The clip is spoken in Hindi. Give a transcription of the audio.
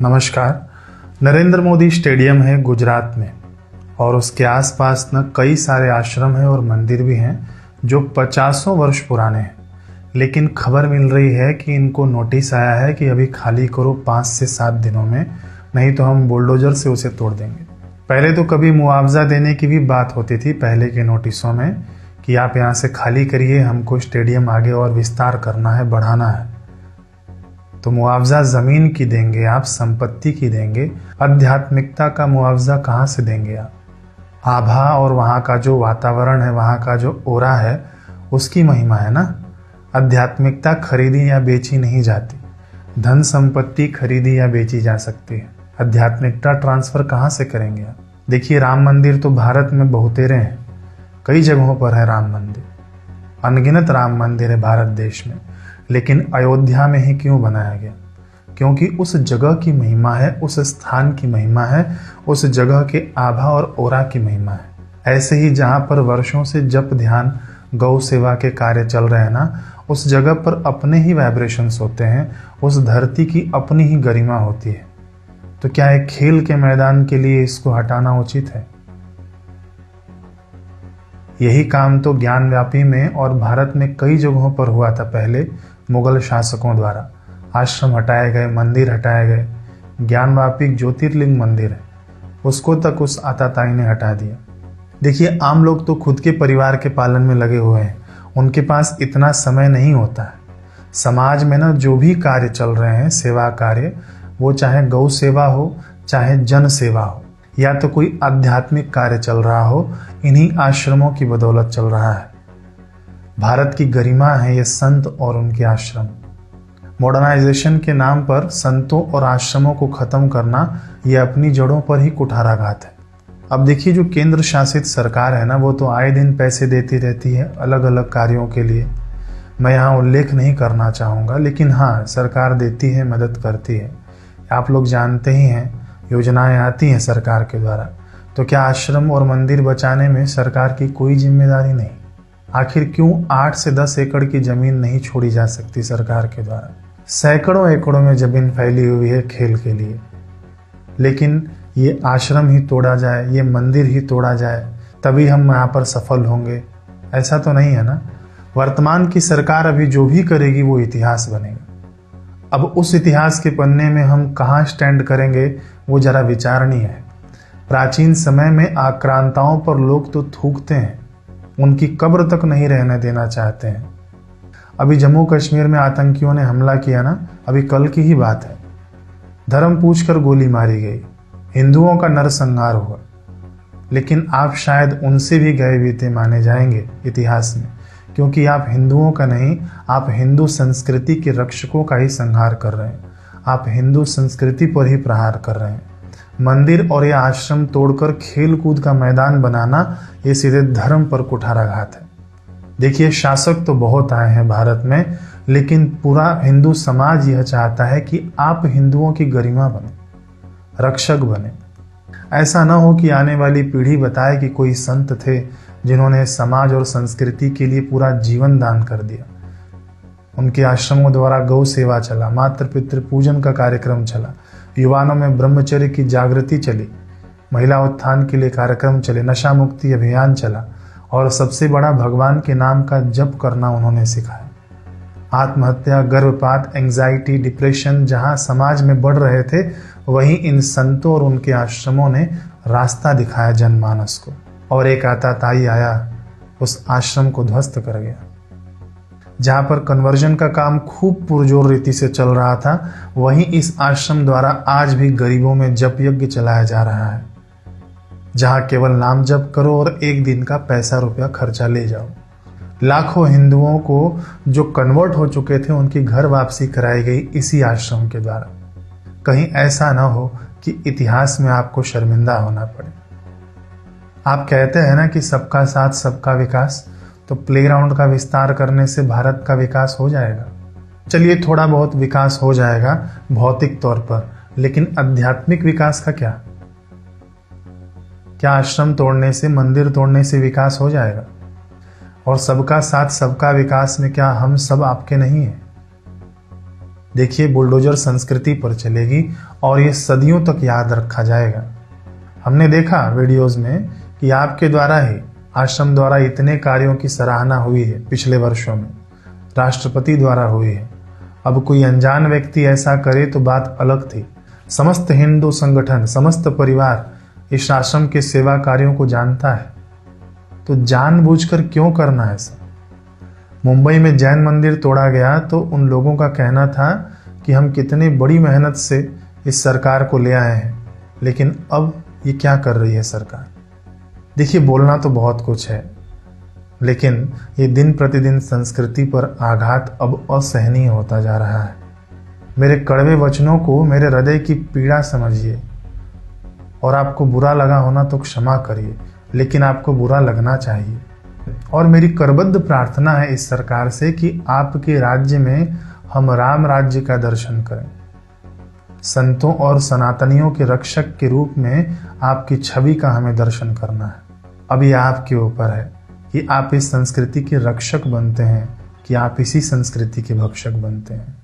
नमस्कार। नरेंद्र मोदी स्टेडियम है गुजरात में और उसके आसपास न कई सारे आश्रम हैं और मंदिर भी हैं जो 50 वर्ष पुराने हैं। लेकिन खबर मिल रही है कि इनको नोटिस आया है कि अभी खाली करो 5 से 7 दिनों में, नहीं तो हम बुलडोजर से उसे तोड़ देंगे। पहले तो कभी मुआवजा देने की भी बात होती थी पहले के नोटिसों में कि आप यहाँ से खाली करिए, हमको स्टेडियम आगे और विस्तार करना है, बढ़ाना है। तो मुआवजा ज़मीन की देंगे आप, संपत्ति की देंगे, आध्यात्मिकता का मुआवजा कहाँ से देंगे आप? आभा और वहाँ का जो वातावरण है, वहाँ का जो ओरा है, उसकी महिमा है ना। आध्यात्मिकता खरीदी या बेची नहीं जाती, धन संपत्ति खरीदी या बेची जा सकती है। आध्यात्मिकता ट्रांसफ़र कहाँ से करेंगे आप? देखिए, राम मंदिर तो भारत में बहुतेरे हैं, कई जगहों पर है राम मंदिर, अनगिनत राम मंदिर है भारत देश में। लेकिन अयोध्या में ही क्यों बनाया गया? क्योंकि उस जगह की महिमा है, उस स्थान की महिमा है, उस जगह के आभा और ओरा की महिमा है। ऐसे ही जहाँ पर वर्षों से जप ध्यान गौ सेवा के कार्य चल रहे हैं ना, उस जगह पर अपने ही वाइब्रेशंस होते हैं, उस धरती की अपनी ही गरिमा होती है। तो क्या एक खेल के मैदान के लिए इसको हटाना उचित है? यही काम तो ज्ञानव्यापी में और भारत में कई जगहों पर हुआ था पहले मुगल शासकों द्वारा। आश्रम हटाए गए, मंदिर हटाए गए। ज्ञानव्यापी ज्योतिर्लिंग मंदिर है, उसको तक उस आताताई ने हटा दिया। देखिए, आम लोग तो खुद के परिवार के पालन में लगे हुए हैं, उनके पास इतना समय नहीं होता है। समाज में ना जो भी कार्य चल रहे हैं, सेवा कार्य, वो चाहे गौ सेवा हो, चाहे जन सेवा हो, या तो कोई आध्यात्मिक कार्य चल रहा हो, इन्हीं आश्रमों की बदौलत चल रहा है। भारत की गरिमा है ये संत और उनके आश्रम। मॉडर्नाइजेशन के नाम पर संतों और आश्रमों को खत्म करना, ये अपनी जड़ों पर ही कुठाराघात है। अब देखिए, जो केंद्र शासित सरकार है ना, वो तो आए दिन पैसे देती रहती है अलग अलग कार्यों के लिए। मैं यहाँ उल्लेख नहीं करना चाहूँगा, लेकिन हाँ, सरकार देती है, मदद करती है। आप लोग जानते ही हैं, योजनाएं आती हैं सरकार के द्वारा। तो क्या आश्रम और मंदिर बचाने में सरकार की कोई जिम्मेदारी नहीं? आखिर क्यों 8 से 10 एकड़ की ज़मीन नहीं छोड़ी जा सकती सरकार के द्वारा? सैकड़ों एकड़ों में ज़मीन फैली हुई है खेल के लिए, लेकिन ये आश्रम ही तोड़ा जाए, ये मंदिर ही तोड़ा जाए, तभी हम यहाँ पर सफल होंगे? ऐसा तो नहीं है ना। वर्तमान की सरकार अभी जो भी करेगी वो इतिहास बनेगा। अब उस इतिहास के पन्ने में हम कहाँ स्टैंड करेंगे, वो जरा विचारणीय है। प्राचीन समय में आक्रांताओं पर लोग तो थूकते हैं, उनकी कब्र तक नहीं रहने देना चाहते हैं। अभी जम्मू कश्मीर में आतंकियों ने हमला किया ना, अभी कल की ही बात है। धर्म पूछकर गोली मारी गई, हिंदुओं का नरसंहार हुआ। लेकिन आप शायद उनसे भी गए बीते माने जाएंगे इतिहास में, क्योंकि आप हिंदुओं का नहीं, आप हिंदू संस्कृति के रक्षकों का ही संहार कर रहे हैं। आप हिंदू संस्कृति पर ही प्रहार कर रहे हैं। मंदिर और यह आश्रम तोड़कर खेल कूद का मैदान बनाना, ये सीधे धर्म पर कुठाराघात है। देखिए, शासक तो बहुत आए हैं भारत में, लेकिन पूरा हिंदू समाज यह चाहता है कि आप हिंदुओं की गरिमा बने, रक्षक बने। ऐसा न हो कि आने वाली पीढ़ी बताए कि कोई संत थे जिन्होंने समाज और संस्कृति के लिए पूरा जीवन दान कर दिया। उनके आश्रमों द्वारा गौ सेवा चला, मातृ पितृ पूजन का कार्यक्रम चला, युवाओं में ब्रह्मचर्य की जागृति चली, महिला उत्थान के लिए कार्यक्रम चले, नशा मुक्ति अभियान चला, और सबसे बड़ा भगवान के नाम का जप करना उन्होंने सिखाया। आत्महत्या, गर्भपात, एंजाइटी, डिप्रेशन जहां समाज में बढ़ रहे थे, वहीं इन संतों और उनके आश्रमों ने रास्ता दिखाया जनमानस को। और एक आताताई आया, उस आश्रम को ध्वस्त कर गया। जहाँ पर कन्वर्जन का काम खूब पुरजोर रीति से चल रहा था, वहीं इस आश्रम द्वारा आज भी गरीबों में जप यज्ञ चलाया जा रहा है। जहाँ केवल नाम जप करो और एक दिन का पैसा रुपया खर्चा ले जाओ। लाखों हिंदुओं को जो कन्वर्ट हो चुके थे, उनकी घर वापसी कराई गई इसी आश्रम के द्वारा। कहीं ऐसा ना हो कि इतिहास में आपको शर्मिंदा होना पड़े। आप कहते हैं ना कि सबका साथ सबका विकास, तो प्लेग्राउंड का विस्तार करने से भारत का विकास हो जाएगा। चलिए, थोड़ा बहुत विकास हो जाएगा भौतिक तौर पर, लेकिन आध्यात्मिक विकास का क्या? क्या आश्रम तोड़ने से, मंदिर तोड़ने से विकास हो जाएगा? और सबका साथ सबका विकास में क्या हम सब आपके नहीं हैं? देखिए, बुलडोजर संस्कृति पर चलेगी और ये सदियों तक याद रखा जाएगा। हमने देखा वीडियोस में कि आपके द्वारा ही, आश्रम द्वारा इतने कार्यों की सराहना हुई है पिछले वर्षों में, राष्ट्रपति द्वारा हुई है। अब कोई अनजान व्यक्ति ऐसा करे तो बात अलग थी। समस्त हिंदू संगठन, समस्त परिवार इस आश्रम के सेवा कार्यों को जानता है, तो जानबूझकर क्यों करना है ऐसा? मुंबई में जैन मंदिर तोड़ा गया तो उन लोगों का कहना था कि हम कितनी बड़ी मेहनत से इस सरकार को ले आए हैं, लेकिन अब ये क्या कर रही है सरकार? देखिए, बोलना तो बहुत कुछ है, लेकिन ये दिन प्रतिदिन संस्कृति पर आघात अब असहनीय होता जा रहा है। मेरे कड़वे वचनों को मेरे हृदय की पीड़ा समझिए, और आपको बुरा लगा होना तो क्षमा करिए, लेकिन आपको बुरा लगना चाहिए। और मेरी करबद्ध प्रार्थना है इस सरकार से कि आपके राज्य में हम राम राज्य का दर्शन करें। संतों और सनातनियों के रक्षक के रूप में आपकी छवि का हमें दर्शन करना है। अब ये आपके ऊपर है कि आप इस संस्कृति के रक्षक बनते हैं कि आप इसी संस्कृति के भक्षक बनते हैं।